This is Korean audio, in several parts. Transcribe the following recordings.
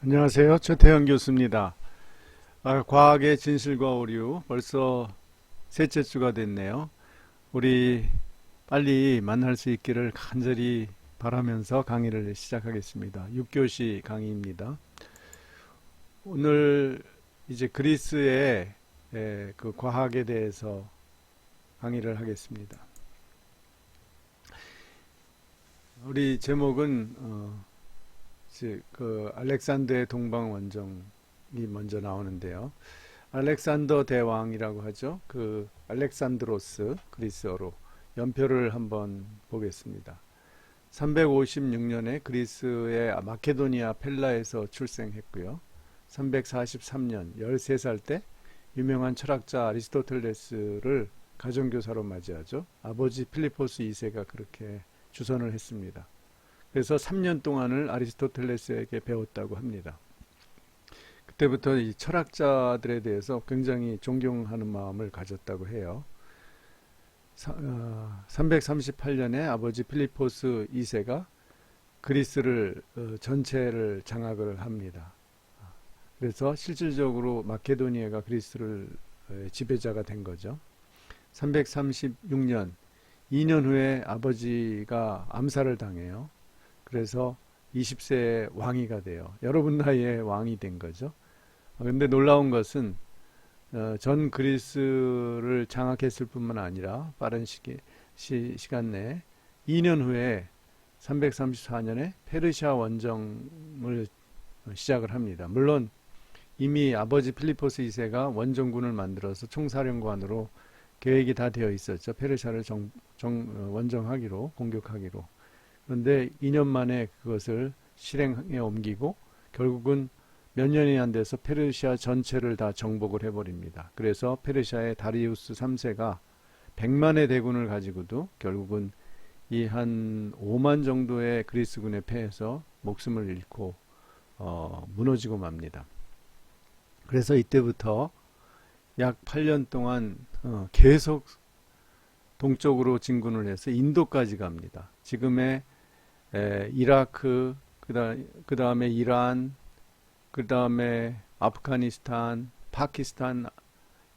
안녕하세요. 최태현 교수입니다. 과학의 진실과 오류 벌써 셋째 주가 됐네요. 우리 빨리 만날 수 있기를 간절히 바라면서 강의를 시작하겠습니다. 6교시 강의입니다. 오늘 이제 그리스의 그 과학에 대해서 강의를 하겠습니다. 우리 제목은 그 알렉산더의 동방 원정이 먼저 나오는데요. 알렉산더 대왕이라고 하죠. 그 알렉산드로스 그리스어로 연표를 한번 보겠습니다. 356년에 그리스의 마케도니아 펠라에서 출생했고요. 343년 13살 때 유명한 철학자 아리스토텔레스를 가정교사로 맞이하죠. 아버지 필리포스 2세가 그렇게 주선을 했습니다. 그래서 3년 동안을 아리스토텔레스에게 배웠다고 합니다. 그때부터 이 철학자들에 대해서 굉장히 존경하는 마음을 가졌다고 해요. 338년에 아버지 필리포스 2세가 그리스를 전체를 장악을 합니다. 그래서 실질적으로 마케도니아가 그리스를 지배자가 된 거죠. 336년 2년 후에 아버지가 암살을 당해요. 그래서 20세에 왕이가 돼요. 여러분 나이에 왕이 된 거죠. 근데 놀라운 것은 전 그리스를 장악했을 뿐만 아니라 빠른 시간 내에 2년 후에 334년에 페르시아 원정을 시작을 합니다. 물론 이미 아버지 필리포스 2세가 원정군을 만들어서 총사령관으로 계획이 다 되어 있었죠. 페르시아를 원정하기로, 공격하기로. 그런데 2년 만에 그것을 실행에 옮기고 결국은 몇 년이 안 돼서 페르시아 전체를 다 정복을 해버립니다. 그래서 페르시아의 다리우스 3세가 100만의 대군을 가지고도 결국은 이 한 5만 정도의 그리스군에 패해서 목숨을 잃고 무너지고 맙니다. 그래서 이때부터 약 8년 동안 계속 동쪽으로 진군을 해서 인도까지 갑니다. 지금의 이라크, 그 다음에 이란, 그 다음에 아프가니스탄, 파키스탄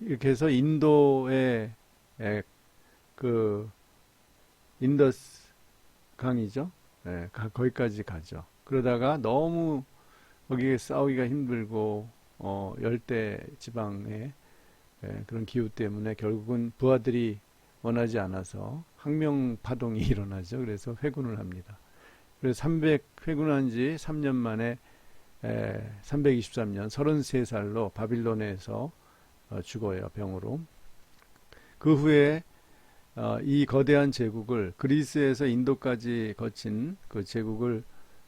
이렇게 해서 인도의 그 인더스 강이죠. 거기까지 가죠. 그러다가 너무 거기에 싸우기가 힘들고 열대 지방의 그런 기후 때문에 결국은 부하들이 원하지 않아서 항명 파동이 일어나죠. 그래서 회군을 합니다. 그래서 회군한 지 3년 만에 323년 33살로 바빌론에서 죽어요. 병으로. 그 후에 이 거대한 제국을 그리스에서 인도까지 거친 그 제국을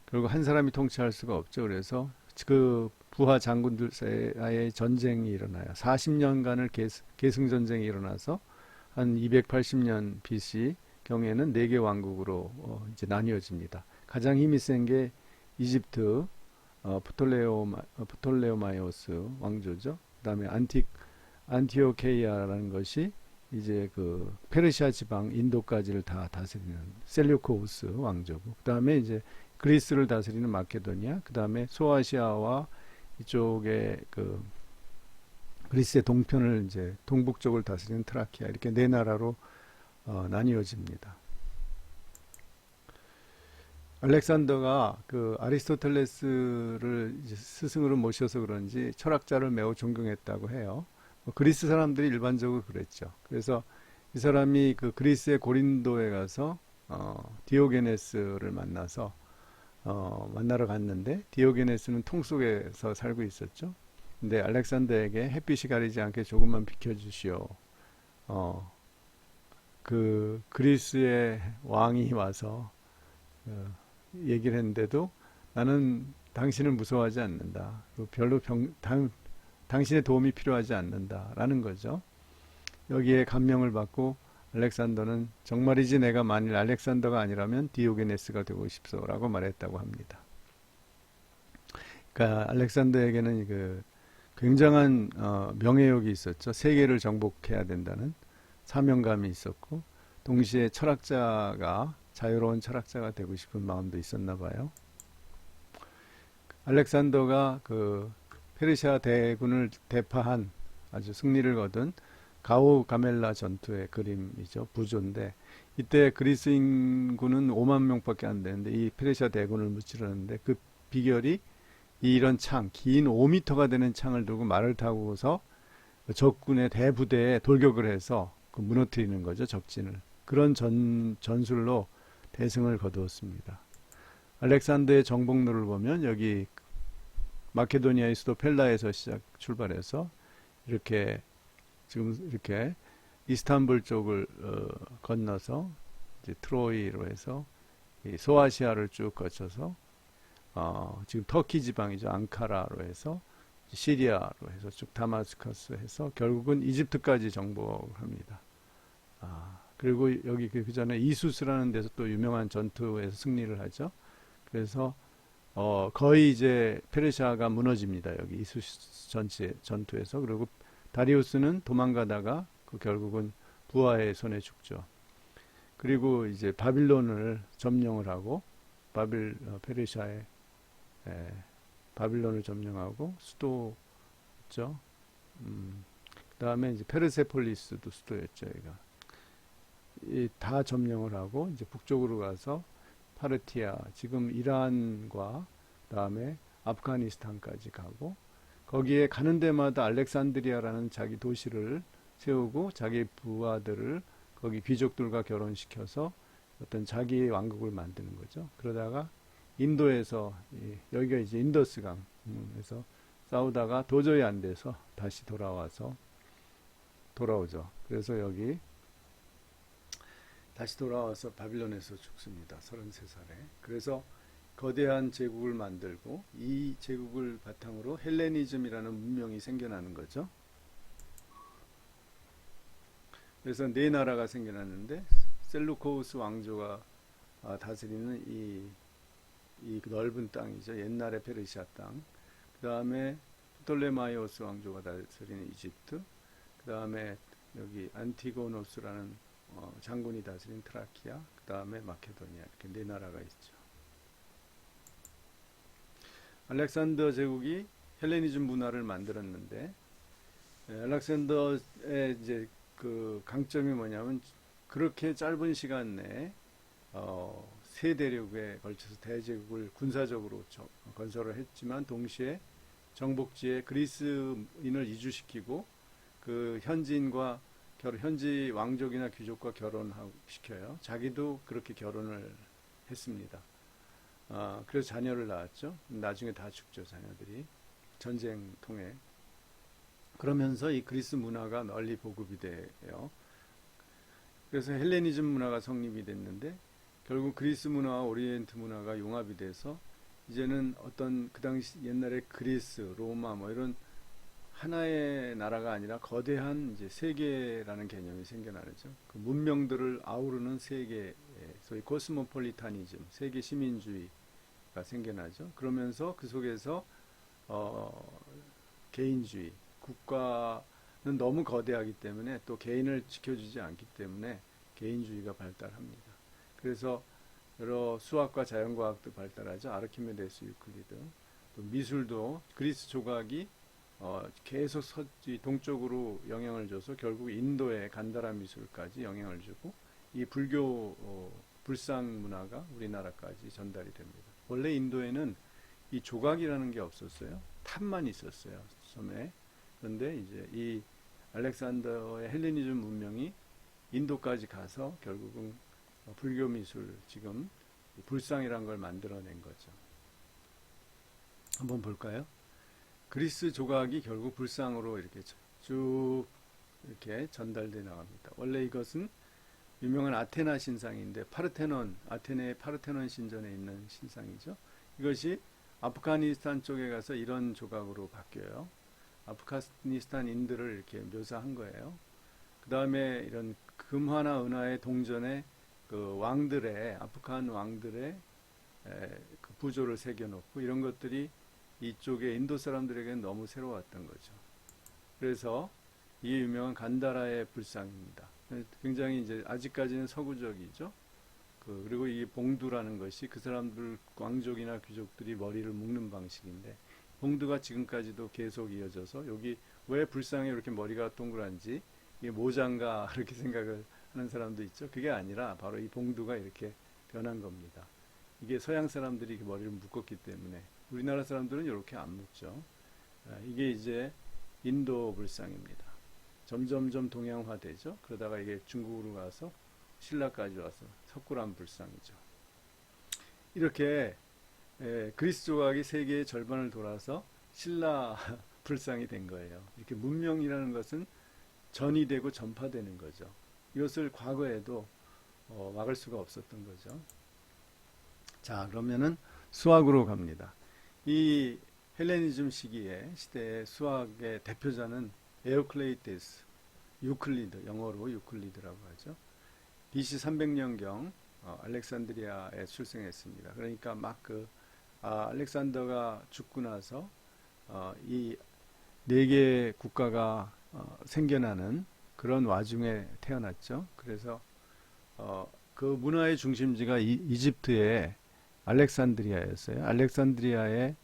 결국 한 사람이 통치할 수가 없죠. 그래서 그 부하 장군들 사이에 전쟁이 일어나요. 40년간을 계승전쟁이 일어나서 한 280년 BC 경에는 4개 왕국으로 이제 나뉘어집니다. 가장 힘이 센 게 이집트 프톨레오마이오스 왕조죠. 그다음에 안티오케이아라는 것이 이제 그 페르시아 지방 인도까지를 다 다스리는 셀류코우스 왕조고, 그다음에 이제 그리스를 다스리는 마케도니아, 그다음에 소아시아와 이쪽에 그 그리스의 동편을 이제 동북쪽을 다스리는 트라키아, 이렇게 네 나라로 나뉘어집니다. 알렉산더가 그 아리스토텔레스를 이제 스승으로 모셔서 그런지 철학자를 매우 존경했다고 해요. 그리스 사람들이 일반적으로 그랬죠. 그래서 이 사람이 그 그리스의 고린도에 가서 디오게네스를 만나서 만나러 갔는데, 디오게네스는 통 속에서 살고 있었죠. 근데 알렉산더에게 햇빛이 가리지 않게 조금만 비켜주시오. 그 그리스의 왕이 와서 얘기를 했는데도 나는 당신을 무서워하지 않는다. 별로 당신의 도움이 필요하지 않는다라는 거죠. 여기에 감명을 받고 알렉산더는 정말이지 내가 만일 알렉산더가 아니라면 디오게네스가 되고 싶소라고 말했다고 합니다. 그러니까 알렉산더에게는 그 굉장한 명예욕이 있었죠. 세계를 정복해야 된다는 사명감이 있었고, 동시에 자유로운 철학자가 되고 싶은 마음도 있었나 봐요. 알렉산더가 그 페르시아 대군을 대파한 아주 승리를 거둔 가우 가멜라 전투의 그림이죠. 부조인데 이때 그리스 인구는 5만 명밖에 안 되는데 이 페르시아 대군을 무찌르는데 그 비결이 이런 창, 긴 5m가 되는 창을 들고 말을 타고서 적군의 대부대에 돌격을 해서 그 무너뜨리는 거죠. 적진을. 그런 전술로 대승을 거두었습니다. 알렉산더의 정복로를 보면 여기 마케도니아의 수도 펠라에서 출발해서 이렇게 지금 이렇게 이스탄불 쪽을 건너서 이제 트로이로 해서 이 소아시아를 쭉 거쳐서 지금 터키 지방이죠. 앙카라로 해서 시리아로 해서 쭉 다마스커스 해서 결국은 이집트까지 정복합니다. 그리고 여기 그 전에 이수스라는 데서 또 유명한 전투에서 승리를 하죠. 그래서 거의 이제 페르시아가 무너집니다. 여기 이수스 전투에서. 그리고 다리우스는 도망가다가 결국은 부하의 손에 죽죠. 그리고 이제 바빌론을 점령을 하고 페르시아의 바빌론을 점령하고 수도였죠. 그다음에 이제 페르세폴리스도 수도였죠. 얘가 다 점령을 하고 이제 북쪽으로 가서 파르티아, 지금 이란과 그다음에 아프가니스탄까지 가고 거기에 가는 데마다 알렉산드리아라는 자기 도시를 세우고 자기 부하들을 거기 귀족들과 결혼시켜서 어떤 자기의 왕국을 만드는 거죠. 그러다가 인도에서 여기가 이제 인더스강에서 싸우다가 도저히 안 돼서 다시 돌아오죠. 그래서 여기 다시 돌아와서 바빌론에서 죽습니다. 33살에. 그래서 거대한 제국을 만들고 이 제국을 바탕으로 헬레니즘이라는 문명이 생겨나는 거죠. 그래서 네 나라가 생겨났는데 셀루코우스 왕조가 다스리는 이 넓은 땅이죠. 옛날의 페르시아 땅. 그 다음에 프톨레마이오스 왕조가 다스리는 이집트. 그 다음에 여기 안티고노스라는 장군이 다스린 트라키아. 그 다음에 마케도니아. 이렇게 네 나라가 있죠. 알렉산더 제국이 헬레니즘 문화를 만들었는데 알렉산더의 이제 그 강점이 뭐냐면 그렇게 짧은 시간 내에 세 대륙에 걸쳐서 대제국을 군사적으로 건설을 했지만 동시에 정복지에 그리스인을 이주시키고 그 현지인과 현지 왕족이나 귀족과 결혼시켜요. 자기도 그렇게 결혼을 했습니다. 그래서 자녀를 낳았죠. 나중에 다 죽죠, 자녀들이. 전쟁 통해. 그러면서 이 그리스 문화가 널리 보급이 돼요. 그래서 헬레니즘 문화가 성립이 됐는데 결국 그리스 문화와 오리엔트 문화가 융합이 돼서 이제는 어떤 그 당시 옛날에 그리스, 로마 뭐 이런 하나의 나라가 아니라 거대한 이제 세계라는 개념이 생겨나죠. 그 문명들을 아우르는 세계, 소위 코스모폴리타니즘, 세계 시민주의가 생겨나죠. 그러면서 그 속에서 개인주의, 국가는 너무 거대하기 때문에 또 개인을 지켜주지 않기 때문에 개인주의가 발달합니다. 그래서 여러 수학과 자연과학도 발달하죠. 아르키메데스, 유클리드. 또 미술도 그리스 조각이 계속 동쪽으로 영향을 줘서 결국 인도의 간다라 미술까지 영향을 주고 이 불상 문화가 우리나라까지 전달이 됩니다. 원래 인도에는 이 조각이라는 게 없었어요. 탑만 있었어요. 섬에. 그런데 이제 이 알렉산더의 헬레니즘 문명이 인도까지 가서 결국은 불교 미술, 지금 불상이라는 걸 만들어낸 거죠. 한번 볼까요? 그리스 조각이 결국 불상으로 이렇게 쭉 이렇게 전달돼 나갑니다. 원래 이것은 유명한 아테나 신상인데 아테네의 파르테논 신전에 있는 신상이죠. 이것이 아프가니스탄 쪽에 가서 이런 조각으로 바뀌어요. 아프가니스탄인들을 이렇게 묘사한 거예요. 그 다음에 이런 금화나 은화의 동전에 그 아프간 왕들의 그 부조를 새겨놓고 이런 것들이 이쪽에 인도 사람들에게는 너무 새로웠던 거죠. 그래서 이게 유명한 간다라의 불상입니다. 굉장히 이제 아직까지는 서구적이죠. 그리고 이 봉두라는 것이 그 사람들 왕족이나 귀족들이 머리를 묶는 방식인데 봉두가 지금까지도 계속 이어져서 여기 왜 불상에 이렇게 머리가 동그란지 이게 모자인가 그렇게 생각을 하는 사람도 있죠. 그게 아니라 바로 이 봉두가 이렇게 변한 겁니다. 이게 서양 사람들이 머리를 묶었기 때문에 우리나라 사람들은 이렇게 안 묶죠. 이게 이제 인도 불상입니다. 점점점 동양화되죠. 그러다가 이게 중국으로 가서 신라까지 와서 석굴암 불상이죠. 이렇게 그리스 조각이 세계의 절반을 돌아서 신라 불상이 된 거예요. 이렇게 문명이라는 것은 전이되고 전파되는 거죠. 이것을 과거에도 막을 수가 없었던 거죠. 자, 그러면은 수학으로 갑니다. 이 헬레니즘 시대의 수학의 대표자는 에우클리데스, 유클리드, 영어로 유클리드라고 하죠. BC 300년경 알렉산드리아에 출생했습니다. 그러니까 알렉산더가 죽고 나서 이 네 개의 국가가 생겨나는 그런 와중에 태어났죠. 그래서 그 문화의 중심지가 이집트의 알렉산드리아였어요. 알렉산드리아에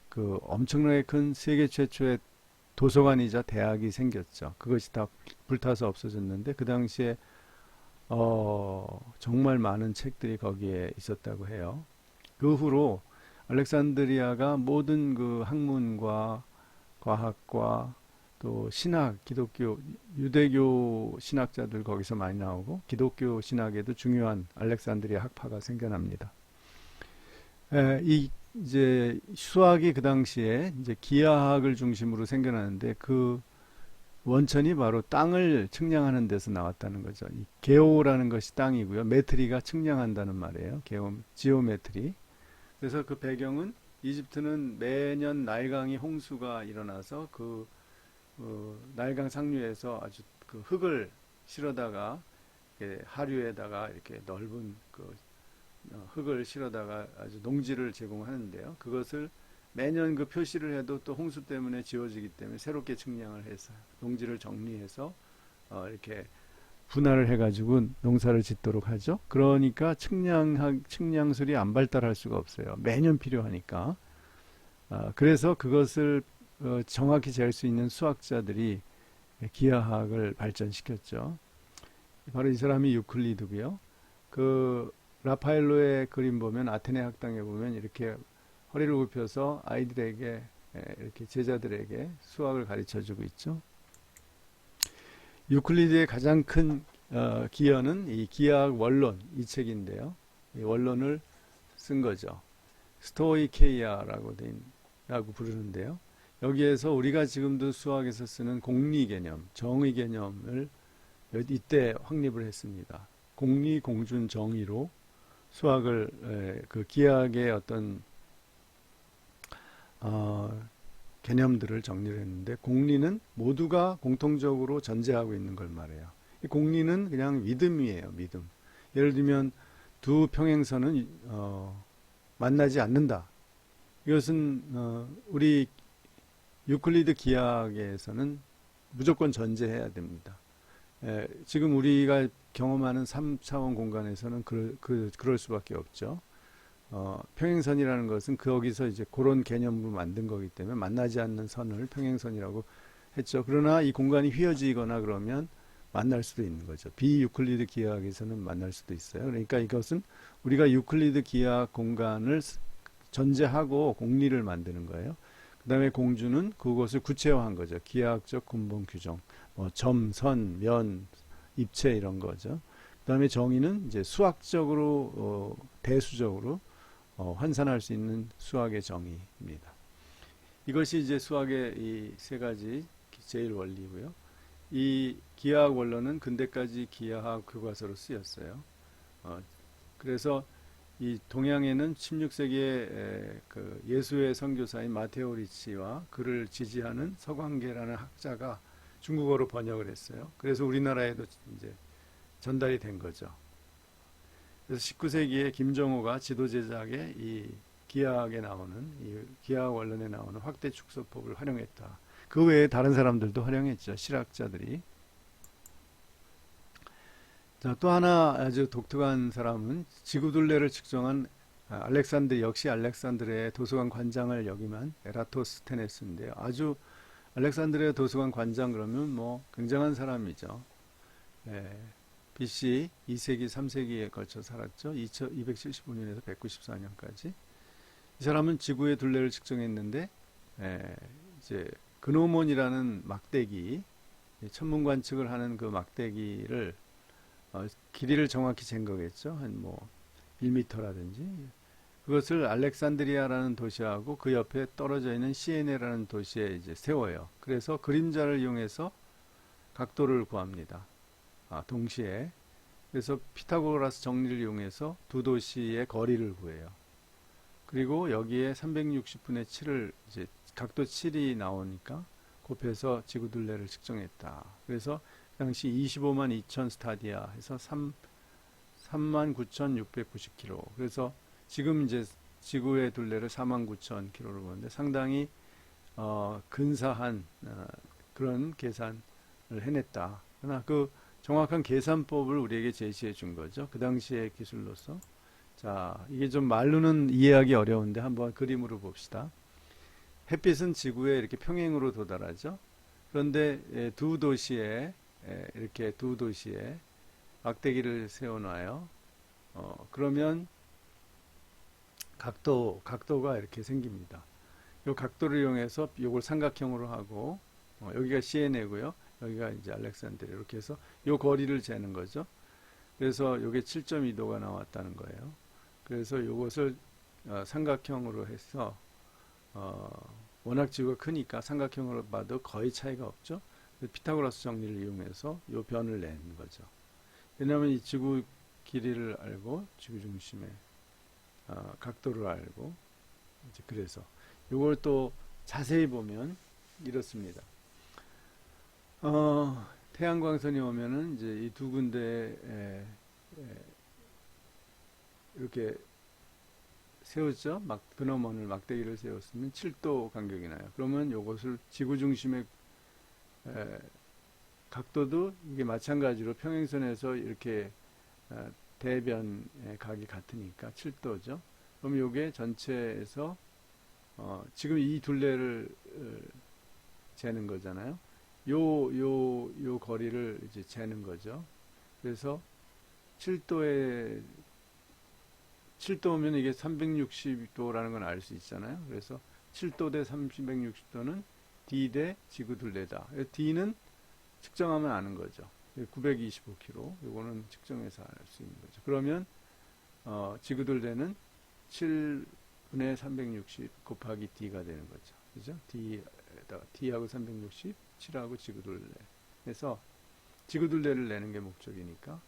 그 엄청나게 큰 세계 최초의 도서관이자 대학이 생겼죠. 그것이 다 불타서 없어졌는데 그 당시에 정말 많은 책들이 거기에 있었다고 해요. 그 후로 알렉산드리아가 모든 그 학문과 과학과 또 신학, 기독교, 유대교 신학자들 거기서 많이 나오고 기독교 신학에도 중요한 알렉산드리아 학파가 생겨납니다. 이제 수학이 그 당시에 이제 기하학을 중심으로 생겨나는데 그 원천이 바로 땅을 측량하는 데서 나왔다는 거죠. 이 게오라는 것이 땅이고요. 메트리가 측량한다는 말이에요. 지오메트리. 그래서 그 배경은 이집트는 매년 나일강이 홍수가 일어나서 나일강 상류에서 아주 그 흙을 실어다가 하류에다가 이렇게 넓은 흙을 실어다가 아주 농지를 제공하는데요. 그것을 매년 그 표시를 해도 또 홍수 때문에 지워지기 때문에 새롭게 측량을 해서 농지를 정리해서 이렇게 분할을 해가지고 농사를 짓도록 하죠. 그러니까 측량술이 안 발달할 수가 없어요. 매년 필요하니까. 그래서 그것을 정확히 잴 수 있는 수학자들이 기하학을 발전시켰죠. 바로 이 사람이 유클리드고요. 그 라파엘로의 그림 보면 아테네 학당에 보면 이렇게 허리를 굽혀서 아이들에게 이렇게 제자들에게 수학을 가르쳐주고 있죠. 유클리드의 가장 큰 기여는 이 기하학 원론 이 책인데요. 이 원론을 쓴 거죠. 스토이케이아라고 부르는데요. 여기에서 우리가 지금도 수학에서 쓰는 공리 개념, 정의 개념을 이때 확립을 했습니다. 공리, 공준, 정의로 수학을 그 기하학의 어떤 개념들을 정리를 했는데 공리는 모두가 공통적으로 전제하고 있는 걸 말해요. 이 공리는 그냥 믿음이에요. 믿음. 예를 들면 두 평행선은 만나지 않는다. 이것은 우리 유클리드 기하학에서는 무조건 전제해야 됩니다. 지금 우리가 경험하는 3차원 공간에서는 그럴 수밖에 없죠. 평행선이라는 것은 거기서 이제 그런 개념으로 만든 거기 때문에 만나지 않는 선을 평행선이라고 했죠. 그러나 이 공간이 휘어지거나 그러면 만날 수도 있는 거죠. 비유클리드 기하학에서는 만날 수도 있어요. 그러니까 이것은 우리가 유클리드 기하학 공간을 전제하고 공리를 만드는 거예요. 그 다음에 공주는 그것을 구체화한 거죠. 기하학적 근본 규정, 점, 선, 면, 입체 이런 거죠. 그 다음에 정의는 이제 수학적으로 대수적으로 환산할 수 있는 수학의 정의입니다. 이것이 이제 수학의 이 세 가지 제일 원리고요. 이 기하학 원론은 근대까지 기하학 교과서로 쓰였어요. 그래서 이 동양에는 16세기에 그 예수의 선교사인 마테오 리치와 그를 지지하는 서광계라는 학자가 중국어로 번역을 했어요. 그래서 우리나라에도 이제 전달이 된 거죠. 그래서 19세기에 김정호가 지도제작에 이 기하학에 나오는 이 기하학 원론에 나오는 확대 축소법을 활용했다. 그 외에 다른 사람들도 활용했죠. 실학자들이. 자, 또 하나 아주 독특한 사람은 지구둘레를 측정한 역시 알렉산드리아의 도서관 관장을 역임한 에라토스테네스인데요. 아주 알렉산드리아 도서관 관장 그러면 뭐 굉장한 사람이죠. 예, BC 2세기, 3세기에 걸쳐 살았죠. 275년에서 194년까지. 이 사람은 지구의 둘레를 측정했는데 이제 그노몬이라는 막대기, 천문 관측을 하는 그 막대기를 길이를 정확히 잰 거겠죠. 한 뭐 1m라든지. 그것을 알렉산드리아라는 도시하고 그 옆에 떨어져 있는 시에네라는 도시에 이제 세워요. 그래서 그림자를 이용해서 각도를 구합니다. 동시에. 그래서 피타고라스 정리를 이용해서 두 도시의 거리를 구해요. 그리고 여기에 360분의 7을 이제 각도 7이 나오니까 곱해서 지구둘레를 측정했다. 그래서 그 당시 25만 2천 스타디아 해서 3만 9,690km. 그래서 지금 이제 지구의 둘레를 4만 9천 km로 보는데 상당히 근사한 그런 계산을 해냈다. 그러나 그 정확한 계산법을 우리에게 제시해 준 거죠. 그 당시의 기술로서. 자, 이게 좀 말로는 이해하기 어려운데 한번 그림으로 봅시다. 햇빛은 지구에 이렇게 평행으로 도달하죠. 그런데 이렇게 두 도시에 막대기를 세워놔요. 그러면 각도가 이렇게 생깁니다. 이 각도를 이용해서 이걸 삼각형으로 하고 여기가 시에네고요. 여기가 이제 알렉산드리아 이렇게 해서 이 거리를 재는 거죠. 그래서 이게 7.2도가 나왔다는 거예요. 그래서 이것을 삼각형으로 해서 워낙 지구가 크니까 삼각형으로 봐도 거의 차이가 없죠. 피타고라스 정리를 이용해서 이 변을 낸 거죠. 왜냐하면 이 지구 길이를 알고 지구 중심의 각도를 알고 이제 그래서 이걸 또 자세히 보면 이렇습니다. 태양광선이 오면은 이제 이 두 군데에 이렇게 세웠죠. 근어먼을 막대기를 세웠으면 7도 간격이 나요. 그러면 이것을 지구 중심의 각도도 이게 마찬가지로 평행선에서 이렇게 대변의 각이 같으니까 7도죠. 그럼 이게 전체에서 지금 이 둘레를 재는 거잖아요. 요 거리를 이제 재는 거죠. 그래서 7도면 이게 360도라는 건 알 수 있잖아요. 그래서 7도 대 360도는 D 대 지구 둘레다. D는 측정하면 아는 거죠. 925km. 요거는 측정해서 알 수 있는 거죠. 그러면 지구 둘레는 7분의 360 곱하기 D가 되는 거죠. 그죠? D하고 360, 7하고 지구 둘레. 그래서 지구 둘레를 내는 게 목적이니까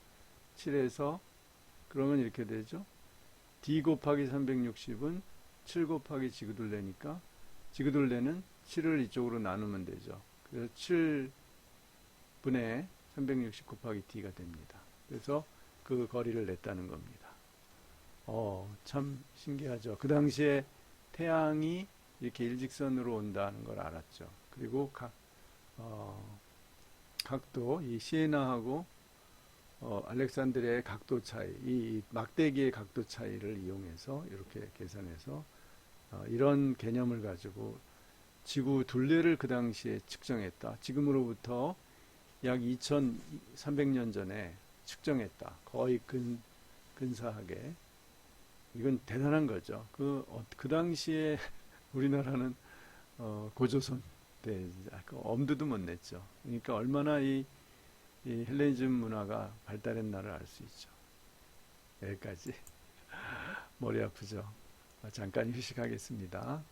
7에서 그러면 이렇게 되죠. D 곱하기 360은 7 곱하기 지구둘레니까 지구둘레는 7을 이쪽으로 나누면 되죠. 그래서 7분의 360 곱하기 D가 됩니다. 그래서 그 거리를 냈다는 겁니다. 참 신기하죠. 그 당시에 태양이 이렇게 일직선으로 온다는 걸 알았죠. 그리고 각도, 이 시에나하고 알렉산드리아의 각도 차이, 이 막대기의 각도 차이를 이용해서 이렇게 계산해서 이런 개념을 가지고 지구 둘레를 그 당시에 측정했다. 지금으로부터 약 2300년 전에 측정했다. 거의 근사하게. 이건 대단한 거죠. 그 당시에 우리나라는 고조선 때 엄두도 못 냈죠. 그러니까 얼마나 이 헬레니즘 문화가 발달했나를 알 수 있죠. 여기까지. 머리 아프죠. 잠깐 휴식하겠습니다.